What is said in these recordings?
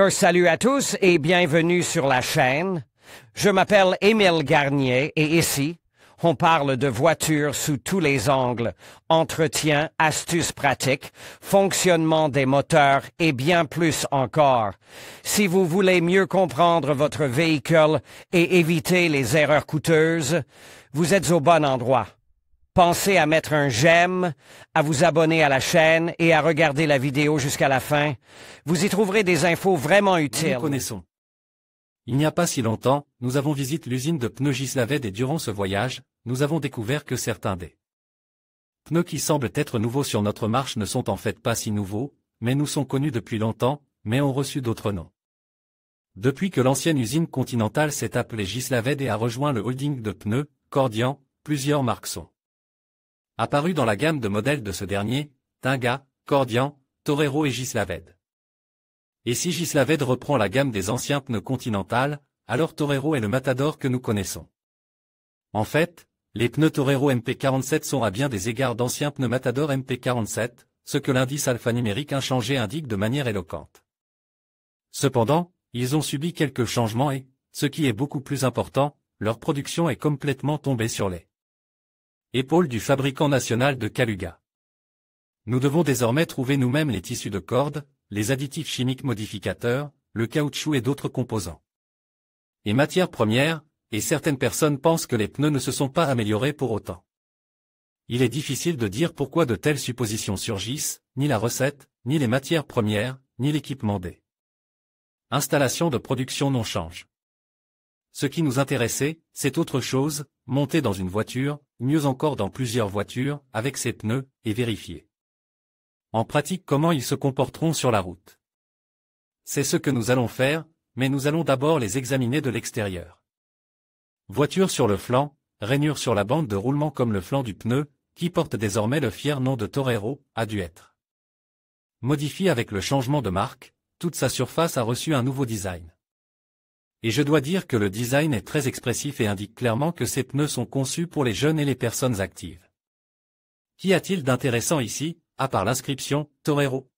Salut à tous et bienvenue sur la chaîne. Je m'appelle Émile Garnier et ici, on parle de voitures sous tous les angles, entretien, astuces pratiques, fonctionnement des moteurs et bien plus encore. Si vous voulez mieux comprendre votre véhicule et éviter les erreurs coûteuses, vous êtes au bon endroit. Pensez à mettre un j'aime, à vous abonner à la chaîne et à regarder la vidéo jusqu'à la fin. Vous y trouverez des infos vraiment utiles. Nous connaissons. Il n'y a pas si longtemps, nous avons visité l'usine de pneus Gislaved et durant ce voyage, nous avons découvert que certains des pneus qui semblent être nouveaux sur notre marche ne sont en fait pas si nouveaux, mais nous sont connus depuis longtemps, mais ont reçu d'autres noms. Depuis que l'ancienne usine Continental s'est appelée Gislaved et a rejoint le holding de pneus, Cordian, plusieurs marques sont apparues dans la gamme de modèles de ce dernier, Tinga, Cordian, Torero et Gislaved. Et si Gislaved reprend la gamme des anciens pneus Continental, alors Torero est le Matador que nous connaissons. En fait, les pneus Torero MP47 sont à bien des égards d'anciens pneus Matador MP47, ce que l'indice alphanumérique inchangé indique de manière éloquente. Cependant, ils ont subi quelques changements et, ce qui est beaucoup plus important, leur production est complètement tombée sur les épaules du fabricant national de Kaluga. Nous devons désormais trouver nous-mêmes les tissus de corde, les additifs chimiques modificateurs, le caoutchouc et d'autres composants. Et matières premières, et certaines personnes pensent que les pneus ne se sont pas améliorés pour autant. Il est difficile de dire pourquoi de telles suppositions surgissent, ni la recette, ni les matières premières, ni l'équipement des installations de production non changent. Ce qui nous intéressait, c'est autre chose, monter dans une voiture, mieux encore dans plusieurs voitures, avec ces pneus, et vérifier en pratique comment ils se comporteront sur la route. C'est ce que nous allons faire, mais nous allons d'abord les examiner de l'extérieur. Voiture sur le flanc, rainure sur la bande de roulement comme le flanc du pneu, qui porte désormais le fier nom de Torero, a dû être modifié avec le changement de marque, toute sa surface a reçu un nouveau design. Et je dois dire que le design est très expressif et indique clairement que ces pneus sont conçus pour les jeunes et les personnes actives. Qu'y a-t-il d'intéressant ici, à part l'inscription « Torero ».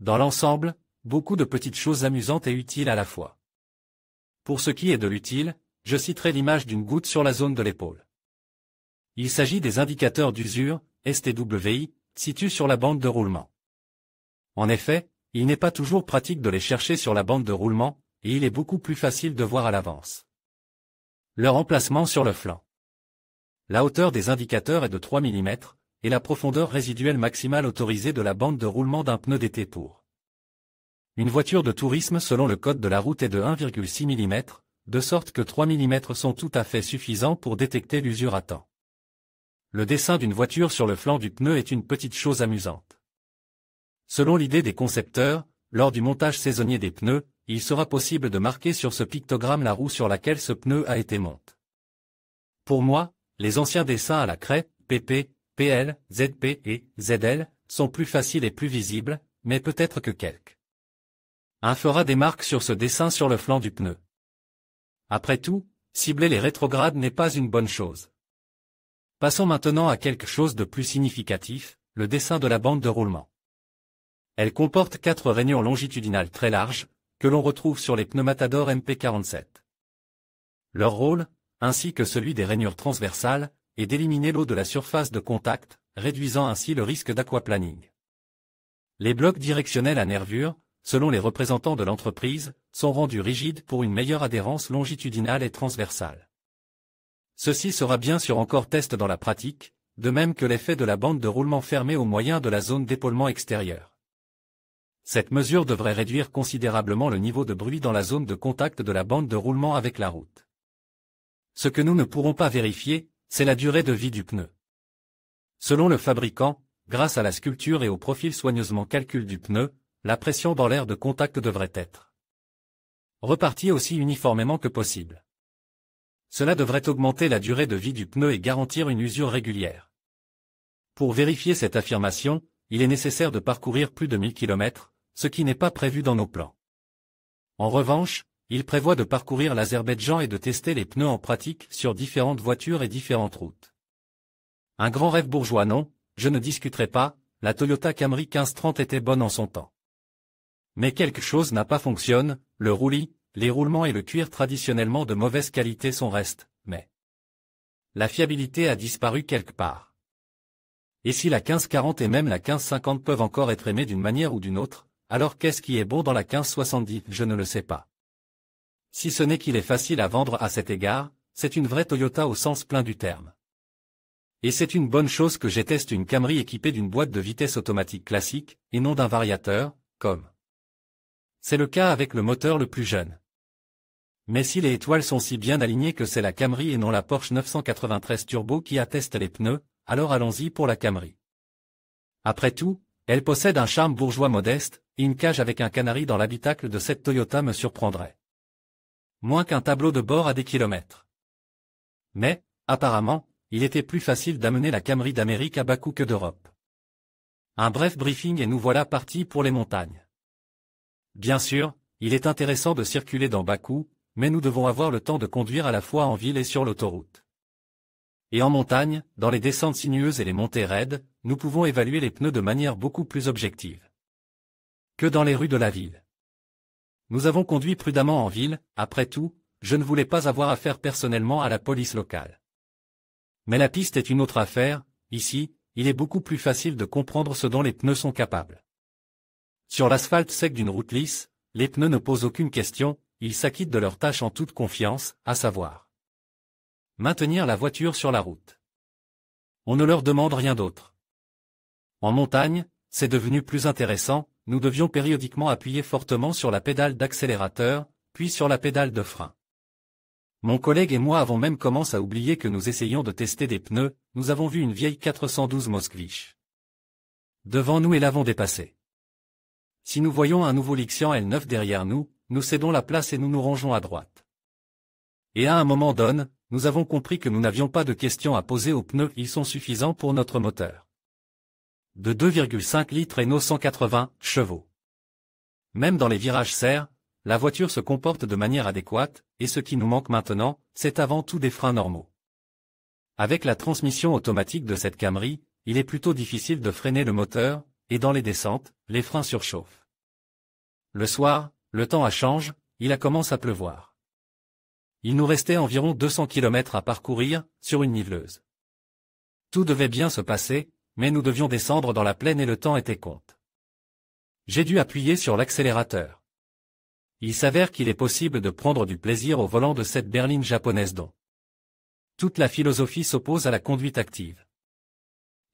Dans l'ensemble, beaucoup de petites choses amusantes et utiles à la fois. Pour ce qui est de l'utile, je citerai l'image d'une goutte sur la zone de l'épaule. Il s'agit des indicateurs d'usure, STWI, situés sur la bande de roulement. En effet, il n'est pas toujours pratique de les chercher sur la bande de roulement, et il est beaucoup plus facile de voir à l'avance leur emplacement sur le flanc. La hauteur des indicateurs est de 3 mm, et la profondeur résiduelle maximale autorisée de la bande de roulement d'un pneu d'été pour une voiture de tourisme selon le code de la route est de 1,6 mm, de sorte que 3 mm sont tout à fait suffisants pour détecter l'usure à temps. Le dessin d'une voiture sur le flanc du pneu est une petite chose amusante. Selon l'idée des concepteurs, lors du montage saisonnier des pneus, il sera possible de marquer sur ce pictogramme la roue sur laquelle ce pneu a été monté. Pour moi, les anciens dessins à la craie, PP, PL, ZP et ZL, sont plus faciles et plus visibles, mais peut-être que quelqu'un fera des marques sur ce dessin sur le flanc du pneu. Après tout, cibler les rétrogrades n'est pas une bonne chose. Passons maintenant à quelque chose de plus significatif, le dessin de la bande de roulement. Elle comporte 4 rainures longitudinales très larges, que l'on retrouve sur les pneus Matador MP47. Leur rôle, ainsi que celui des rainures transversales, est d'éliminer l'eau de la surface de contact, réduisant ainsi le risque d'aquaplaning. Les blocs directionnels à nervures, selon les représentants de l'entreprise, sont rendus rigides pour une meilleure adhérence longitudinale et transversale. Ceci sera bien sûr encore test dans la pratique, de même que l'effet de la bande de roulement fermée au moyen de la zone d'épaulement extérieure. Cette mesure devrait réduire considérablement le niveau de bruit dans la zone de contact de la bande de roulement avec la route. Ce que nous ne pourrons pas vérifier, c'est la durée de vie du pneu. Selon le fabricant, grâce à la sculpture et au profil soigneusement calculé du pneu, la pression dans l'air de contact devrait être repartie aussi uniformément que possible. Cela devrait augmenter la durée de vie du pneu et garantir une usure régulière. Pour vérifier cette affirmation, il est nécessaire de parcourir plus de 1000 km, ce qui n'est pas prévu dans nos plans. En revanche, il prévoit de parcourir l'Azerbaïdjan et de tester les pneus en pratique sur différentes voitures et différentes routes. Un grand rêve bourgeois non, je ne discuterai pas, la Toyota Camry 1530 était bonne en son temps. Mais quelque chose n'a pas fonctionné, le roulis, les roulements et le cuir traditionnellement de mauvaise qualité sont restés, mais la fiabilité a disparu quelque part. Et si la 1540 et même la 1550 peuvent encore être aimées d'une manière ou d'une autre, alors qu'est-ce qui est bon dans la 1570, je ne le sais pas. Si ce n'est qu'il est facile à vendre à cet égard, c'est une vraie Toyota au sens plein du terme. Et c'est une bonne chose que j'ai testé une Camry équipée d'une boîte de vitesse automatique classique, et non d'un variateur, comme c'est le cas avec le moteur le plus jeune. Mais si les étoiles sont si bien alignées que c'est la Camry et non la Porsche 993 Turbo qui atteste les pneus, alors allons-y pour la Camry. Après tout, elle possède un charme bourgeois modeste, et une cage avec un canari dans l'habitacle de cette Toyota me surprendrait. Moins qu'un tableau de bord à des kilomètres. Mais, apparemment, il était plus facile d'amener la Camry d'Amérique à Bakou que d'Europe. Un bref briefing et nous voilà partis pour les montagnes. Bien sûr, il est intéressant de circuler dans Bakou, mais nous devons avoir le temps de conduire à la fois en ville et sur l'autoroute. Et en montagne, dans les descentes sinueuses et les montées raides, nous pouvons évaluer les pneus de manière beaucoup plus objective que dans les rues de la ville. Nous avons conduit prudemment en ville, après tout, je ne voulais pas avoir affaire personnellement à la police locale. Mais la piste est une autre affaire, ici, il est beaucoup plus facile de comprendre ce dont les pneus sont capables. Sur l'asphalte sec d'une route lisse, les pneus ne posent aucune question, ils s'acquittent de leur tâche en toute confiance, à savoir maintenir la voiture sur la route. On ne leur demande rien d'autre. En montagne, c'est devenu plus intéressant, nous devions périodiquement appuyer fortement sur la pédale d'accélérateur, puis sur la pédale de frein. Mon collègue et moi avons même commencé à oublier que nous essayions de tester des pneus, nous avons vu une vieille 412 Moskvich devant nous et l'avons dépassée. Si nous voyons un nouveau Lixian L9 derrière nous, nous cédons la place et nous nous rangeons à droite. Et à un moment donné, nous avons compris que nous n'avions pas de questions à poser aux pneus, ils sont suffisants pour notre moteur. De 2,5 litres et nos 180 chevaux. Même dans les virages serres, la voiture se comporte de manière adéquate, et ce qui nous manque maintenant, c'est avant tout des freins normaux. Avec la transmission automatique de cette Camry, il est plutôt difficile de freiner le moteur, et dans les descentes, les freins surchauffent. Le soir, le temps change, il commence à pleuvoir. Il nous restait environ 200 km à parcourir, sur une niveleuse. Tout devait bien se passer, mais nous devions descendre dans la plaine et le temps était compte. J'ai dû appuyer sur l'accélérateur. Il s'avère qu'il est possible de prendre du plaisir au volant de cette berline japonaise dont toute la philosophie s'oppose à la conduite active.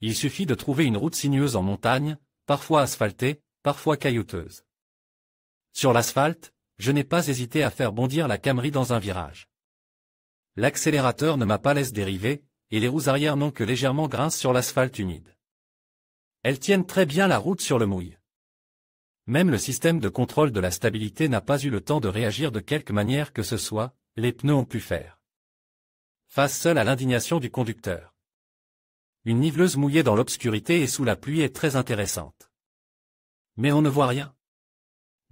Il suffit de trouver une route sinueuse en montagne, parfois asphaltée, parfois caillouteuse. Sur l'asphalte, je n'ai pas hésité à faire bondir la Camry dans un virage. L'accélérateur ne m'a pas laissé dériver, et les roues arrière n'ont que légèrement grincent sur l'asphalte humide. Elles tiennent très bien la route sur le mouille. Même le système de contrôle de la stabilité n'a pas eu le temps de réagir de quelque manière que ce soit, les pneus ont pu faire face seul à l'indignation du conducteur. Une niveleuse mouillée dans l'obscurité et sous la pluie est très intéressante. Mais on ne voit rien.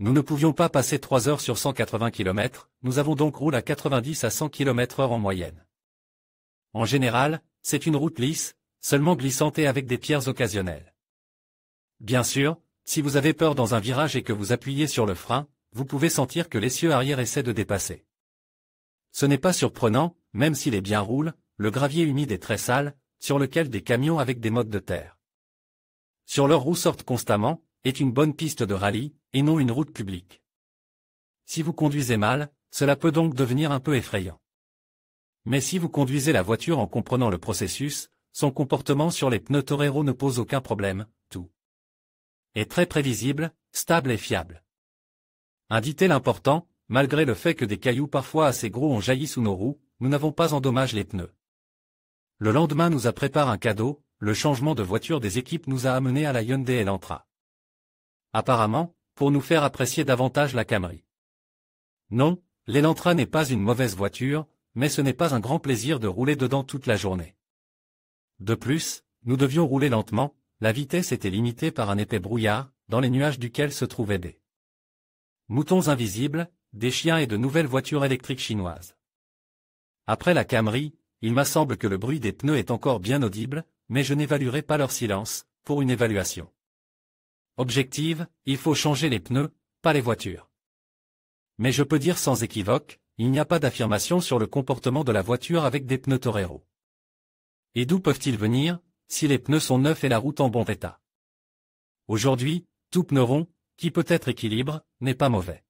Nous ne pouvions pas passer 3 heures sur 180 km, nous avons donc roulé à 90 à 100 km/h en moyenne. En général, c'est une route lisse, seulement glissante et avec des pierres occasionnelles. Bien sûr, si vous avez peur dans un virage et que vous appuyez sur le frein, vous pouvez sentir que l'essieu arrière essaie de dépasser. Ce n'est pas surprenant, même s'il est bien roule, le gravier humide est très sale, sur lequel des camions avec des mottes de terre sur leurs roues sortent constamment, est une bonne piste de rallye, et non une route publique. Si vous conduisez mal, cela peut donc devenir un peu effrayant. Mais si vous conduisez la voiture en comprenant le processus, son comportement sur les pneus Torero ne pose aucun problème, tout est très prévisible, stable et fiable. Un détail important, malgré le fait que des cailloux parfois assez gros ont jailli sous nos roues, nous n'avons pas endommagé les pneus. Le lendemain nous a préparé un cadeau, le changement de voiture des équipes nous a amenés à la Hyundai Elantra. Apparemment, pour nous faire apprécier davantage la Camry. Non, l'Elantra n'est pas une mauvaise voiture, mais ce n'est pas un grand plaisir de rouler dedans toute la journée. De plus, nous devions rouler lentement, la vitesse était limitée par un épais brouillard, dans les nuages duquel se trouvaient des moutons invisibles, des chiens et de nouvelles voitures électriques chinoises. Après la Camry, il m'a semblé que le bruit des pneus est encore bien audible, mais je n'évaluerai pas leur silence, pour une évaluation objective, il faut changer les pneus, pas les voitures. Mais je peux dire sans équivoque, il n'y a pas d'affirmation sur le comportement de la voiture avec des pneus Torero. Et d'où peuvent-ils venir, si les pneus sont neufs et la route en bon état? Aujourd'hui, tout pneu rond, qui peut être équilibre, n'est pas mauvais.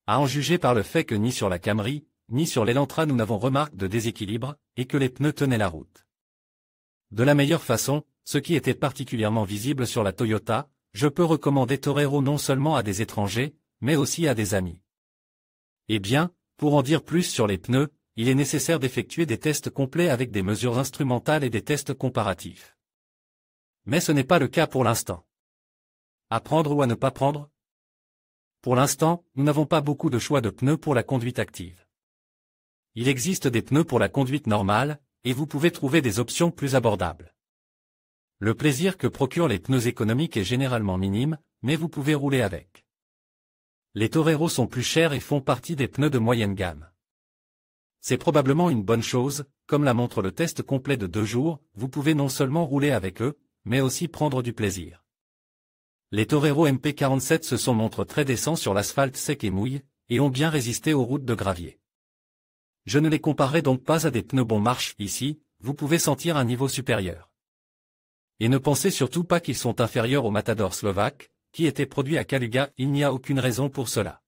À en juger par le fait que ni sur la Camry, ni sur l'Elantra nous n'avons remarque de déséquilibre, et que les pneus tenaient la route. De la meilleure façon, ce qui était particulièrement visible sur la Toyota, je peux recommander Torero non seulement à des étrangers, mais aussi à des amis. Eh bien, pour en dire plus sur les pneus, il est nécessaire d'effectuer des tests complets avec des mesures instrumentales et des tests comparatifs. Mais ce n'est pas le cas pour l'instant. À prendre ou à ne pas prendre? Pour l'instant, nous n'avons pas beaucoup de choix de pneus pour la conduite active. Il existe des pneus pour la conduite normale, et vous pouvez trouver des options plus abordables. Le plaisir que procurent les pneus économiques est généralement minime, mais vous pouvez rouler avec. Les Torero sont plus chers et font partie des pneus de moyenne gamme. C'est probablement une bonne chose, comme la montre le test complet de 2 jours, vous pouvez non seulement rouler avec eux, mais aussi prendre du plaisir. Les Torero MP47 se sont montrés très décents sur l'asphalte sec et mouille, et ont bien résisté aux routes de gravier. Je ne les comparerai donc pas à des pneus bon marche, ici, vous pouvez sentir un niveau supérieur. Et ne pensez surtout pas qu'ils sont inférieurs au Matador slovaque, qui était produit à Kaluga, il n'y a aucune raison pour cela.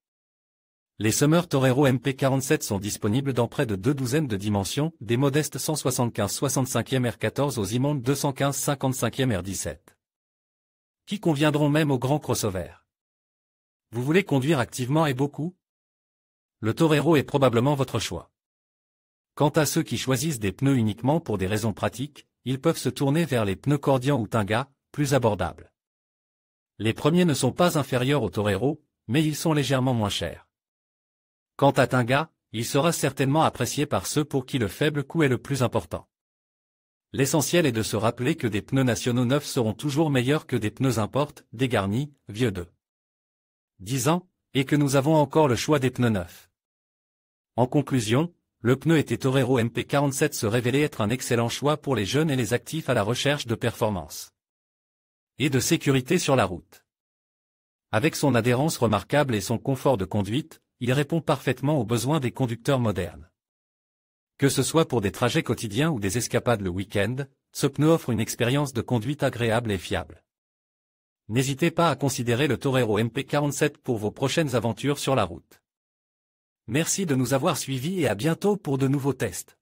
Les Summer Torero MP47 sont disponibles dans près de 2 douzaines de dimensions, des modestes 175 65e R14 aux immondes 215 55e R17. Qui conviendront même aux grands crossovers. Vous voulez conduire activement et beaucoup? Le Torero est probablement votre choix. Quant à ceux qui choisissent des pneus uniquement pour des raisons pratiques, ils peuvent se tourner vers les pneus Cordian ou Tinga, plus abordables. Les premiers ne sont pas inférieurs au Torero, mais ils sont légèrement moins chers. Quant à Tinga, il sera certainement apprécié par ceux pour qui le faible coût est le plus important. L'essentiel est de se rappeler que des pneus nationaux neufs seront toujours meilleurs que des pneus import, dégarnis, vieux de 10 ans, et que nous avons encore le choix des pneus neufs. En conclusion, le pneu été Torero MP47 se révélait être un excellent choix pour les jeunes et les actifs à la recherche de performance et de sécurité sur la route. Avec son adhérence remarquable et son confort de conduite, il répond parfaitement aux besoins des conducteurs modernes. Que ce soit pour des trajets quotidiens ou des escapades le week-end, ce pneu offre une expérience de conduite agréable et fiable. N'hésitez pas à considérer le Torero MP47 pour vos prochaines aventures sur la route. Merci de nous avoir suivis et à bientôt pour de nouveaux tests.